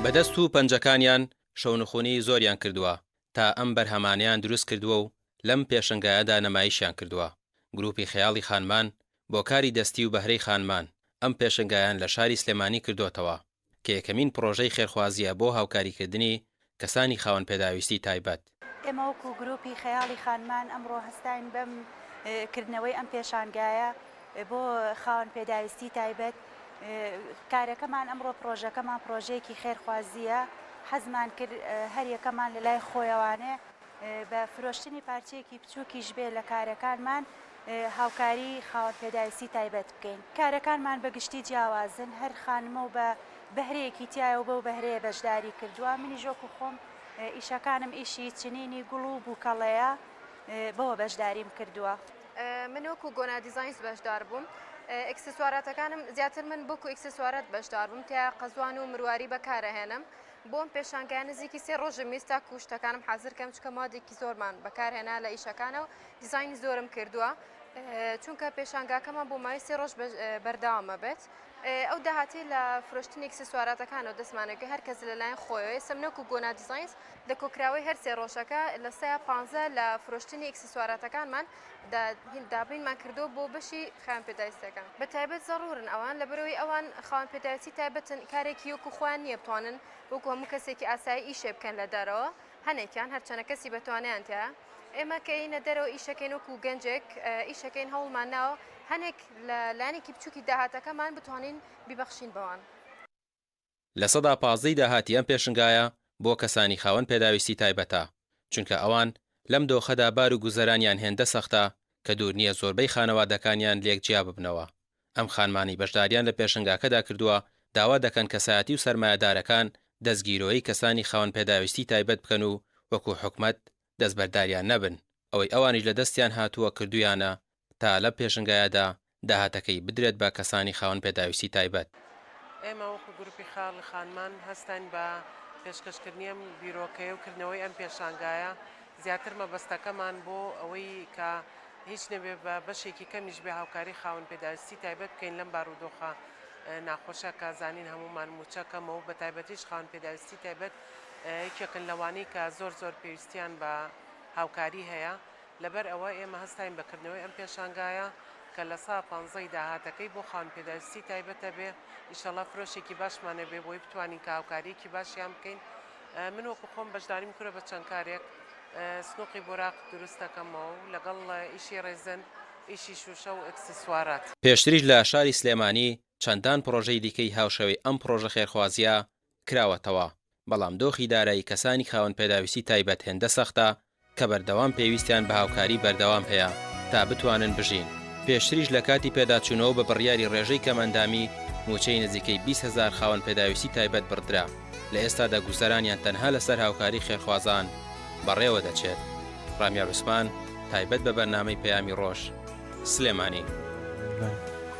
بەدەست و پەنجەکانیان شەونخوونی زۆریان کردووە تا ئەم بەرهەمانیان دروست کردووە و لەم پێشنگایەدا نەمایشیان کردووە. گروپی خەیاڵی خانمان بۆ کاری دەستی و بەهرەی خانمان ئەم پێشنگایان لە شاری سلێمانی کردوتەوە کە یەکەمین پرۆژەی خێرخوازیە بۆ هاوکاریکردنی کەسانی خاوەن پێداویستی تایبەت. ئێمە وەکو گروپی خەیاڵی خانمان ئەمڕۆ هەستاین بەم کردنەوەی ئەم پێشانگایە بۆ خاوەن پێداویستی تایبەت. کارەکەمان ئەمڕۆ پرۆژەکەمان پرۆژەیەکی خێرخوازیە، حەزمان کرد هەر یەکەمان لە لای خۆیەوانێ بە فرۆشتنی پارچەیەکی بچووکیش بێ لە کارەکانمان هاوکاری خاوەن پێداویستی تایبەت بکەین. کارەکانمان بەگشتی جیاوازن، هەر خانمە و بە بەهرەیەکی تایە و بەو بەهرەیە بەشداری کردووە. منی ژۆکو خۆم ئیشەکانم ئیشی چنینی گوڵ و بووکەڵەیە بەوە بەشداریم کردووە. من وەکو گۆنا دیزاینز بەشدار بووم. ئەکسسواراتەکانم زیاتر من بۆکو ئەکسسوارات بەشدار بووم، تا قەزوان و مرواری بەکارهێنم. بۆم پێشانگای نزیکی 3 ڕۆژم ویستا کوشتەکانم حەزر کەم چکە مادێکی زۆرمان بەکارهێنا لە ئیشەکانە و دیزایانی زۆرم کردووە، چونکە پێشانگاکەمان بۆ مای 3 ڕۆژ بەردەوامە بێت. ئەو داهاتی لە فرۆشتنی ئەکسسواراتەکانەوە دەستمانەکە هەر کەس لەلایەن خۆیەوە. سەمنەکو گۆنا دیزاینز لە کۆکراوەی هەر 3 ڕۆژەکە لە 15 لە فرۆشتنی ئەکسسواراتەکانمان دابینمان کردو بۆ بەشی خاوەن پێداویستەکان. بە تایبەت زەڕورن ئەوان لەبەرەوەی ئەوان خاوەن پێداویستی تایبەتن، کارێکی وەکو خۆیان نییە بتوانن وەکو هەموو کەسێکی ئاسایی ئیشێ بکەن لە دەرەوە. هەنێکیان هەرچەنە کەسی بەتوانیان تەیە. ئێمە کە ئینە دەرەوە ئیشەکەین وەکو گەنجێک ئیشەکەین هەوڵمان ناوە هەنێک لە لایەنێکی بچووکی داهاتەکەمان بتوانین بیبەخشین بەوان. لە 15 داهاتی ئەم پێشنگایە بۆ کەسانی خاوەن پێداویستی تایبەتە، چونکە ئەوان لەم دۆخەدا بار و گوزەرانیان هێندە سەختە کە دوور نییە زۆربەی خانەوادەکانیان لێک جیا ببنەوە. ئەم خانمانی بەشداریان لە پێشنگاکەدا کردووە داوا دەکەن کەسایەتی و سەرمایەدارەکان دەستگیرۆیی کەسانی خاوەن پێداویستی تایبەت بکەن و وەکو حکومەت دەستبەرداریان نەبن، ئەوەی ئەوانیش لە دەستیان هاتووە کردویانە تا لە پێشنگایەدا داهاتەکەی بدرێت بە کەسانی خاوەن پێداویستی تایبەت. ئێمە وەکو گروپی خاڵی خانمان هەستان بە پێشکەشکردنی بیرۆکەیە و کردنەوەی ئەم پێشانگایە. زیاتر مەبەستەکەمان بۆ ئەوەی کە هیچ نەبێ بە بەشێکی کەمیش بێ هاوکاری خاوەن پێداویستی تایبەت بکەین لەم بارودۆخە ناخۆشە کە زانین هەمومان موچەکەمەوە و بە تایبەتیش خاوەن پێداویستی تایبەت یەکێکن لەوانەی کە زۆر پێویستیان بە هاوکاری هەیە. لەبەر ئەوە ئێمە هەستاین بەکردنەوەی ئەم پێشانگایە کە لە 15 داهاتەکەی بۆ خاوەن پێداویستی تایبەتە بێ. ئیشەڵا فرۆشێکی باشمانە بێ بۆی بتوانین کە هاوکاریەکی باشیان بکەین. من وەکو خۆم بەشداریم کورە بە چەند کارێک سنووقی بۆراق دروست دەکەمەوە و لەگەڵ ئیشی ڕێزن، ئیشی شوشە و ئەکسسوارات. پێشتریش لە شاری سلێمانی چەندان پرۆژەی دیکەی هاوشەوی ئەم پرۆژە خێرخوازیە کراوەتەوە، بەڵام دۆخی دارایی کەسانی خاوەن پێداویستی تایبەت هێندە سەختە کە بەردەوام پێویستیان بە هاوکاری بەردەوام هەیە تا بتوانن بژین. پێشتریش لە کاتی پێداچوونەوە بە بڕیاری ڕێژەی کەمەندامی موچەی نزیکەی 20,000 خاوەن پێداویستی تایبەت بڕدرا. لە ئێستادا گوزەرانیان تەنها لەسەر هاوکاری خێرخوازان بەڕێوە دەچێت. ڕامیار عوسمان، تایبەت بە بەرنامەی پەیامی ڕۆژ، سلێمانی.